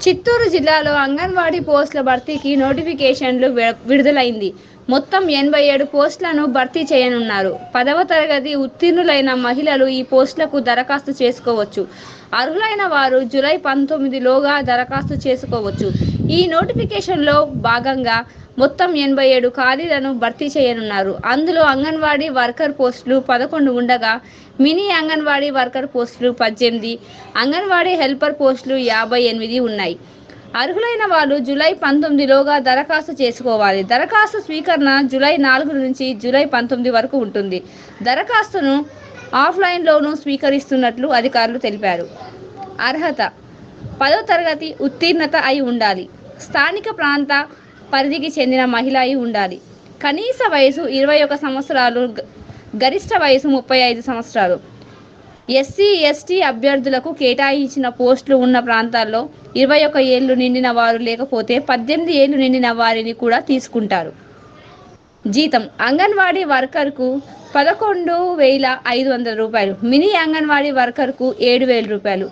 చిత్తూరు జిల్లాలో అంగన్వాడీ పోస్టుల భర్తీకి నోటిఫికేషన్లు విడుదలైంది. మొత్తం 87 పోస్టులను భర్తీ చేయనున్నారు. 10వ తరగతి ఉత్తీర్ణులైన మహిళలు ఈ పోస్టులకు దరఖాస్తు చేసుకోవచ్చు. అర్హులైన వారు జూలై 19లోగా దరఖాస్తు చేసుకోవచ్చు. ఈ నోటిఫికేషన్లో భాగంగా మొత్తం 87 ఖాళీలను భర్తీ చేయనున్నారు. అందులో అంగన్వాడీ వర్కర్ పోస్టులు 11 ఉండగా మినీ అంగన్వాడీ వర్కర్ పోస్టులు 18, అంగన్వాడీ హెల్పర్ పోస్టులు 58 ఉన్నాయి. అర్హులైన వాళ్ళు జూలై 19లోగా దరఖాస్తు చేసుకోవాలి. దరఖాస్తు స్వీకరణ జూలై 4 నుంచి జూలై 19 వరకు ఉంటుంది. దరఖాస్తును ఆఫ్లైన్లోనూ స్వీకరిస్తున్నట్లు అధికారులు తెలిపారు. అర్హత: 10వ తరగతి ఉత్తీర్ణత అయి ఉండాలి. స్థానిక ప్రాంత పరిధికి చెందిన మహిళ అయి ఉండాలి. కనీస వయసు 21 సంవత్సరాలు, గరిష్ట వయసు 35 సంవత్సరాలు. ఎస్సీ, ఎస్టీ అభ్యర్థులకు కేటాయించిన పోస్టులు ఉన్న ప్రాంతాల్లో 21 ఏళ్లు నిండిన వారు లేకపోతే 18 ఏళ్లు నిండిన వారిని కూడా తీసుకుంటారు. జీతం: అంగన్వాడీ వర్కర్కు 11,500 రూపాయలు, మినీ అంగన్వాడీ వర్కర్కు 7,000 రూపాయలు,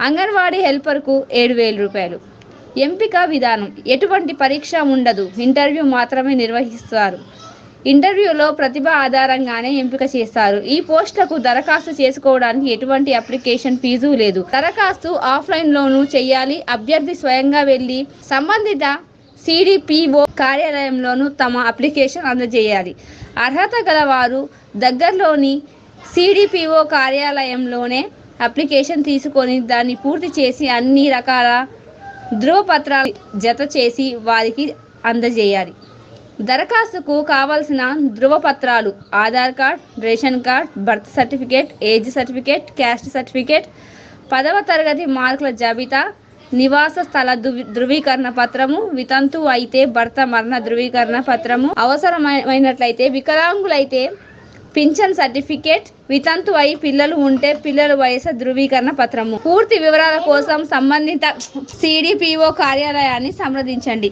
అంగన్వాడీ హెల్పర్కు 7,000 రూపాయలు. ఎంపిక విధానం: ఎటువంటి పరీక్ష ఉండదు, ఇంటర్వ్యూ మాత్రమే నిర్వహిస్తారు. ఇంటర్వ్యూలో ప్రతిభ ఆధారంగానే ఎంపిక చేస్తారు. ఈ పోస్టులకు దరఖాస్తు చేసుకోవడానికి ఎటువంటి అప్లికేషన్ ఫీజు లేదు. దరఖాస్తు ఆఫ్లైన్లోనూ చేయాలి. అభ్యర్థి స్వయంగా వెళ్లి సంబంధిత సిడిపిఓ కార్యాలయంలోనూ తమ అప్లికేషన్ అందజేయాలి. అర్హత గలవారు దగ్గరలోని సిడిపిఓ కార్యాలయంలోనే అప్లికేషన్ తీసుకొని దాన్ని పూర్తి చేసి అన్ని రకాల ధృవపత్రాలు జత చేసి వారికి అందజేయాలి. దరఖాస్తుకు కావాల్సిన ధృవపత్రాలు: Aadhaar card, ration card, birth certificate, age certificate, caste certificate, 10వ తరగతి మార్కుల జాబితా, నివాస స్థల ధృవీకరణ పత్రము, వితంతువు అయితే భర్త మరణ ధృవీకరణ పత్రము, అవసరమైనట్లయితే వికలాంగులైతే పింఛన్ సర్టిఫికేట్, వితంతు అయి పిల్లలు ఉంటే పిల్లల వయసు ధృవీకరణ పత్రము. పూర్తి వివరాల కోసం సంబంధిత సిడిపిఓ కార్యాలయాన్ని సంప్రదించండి.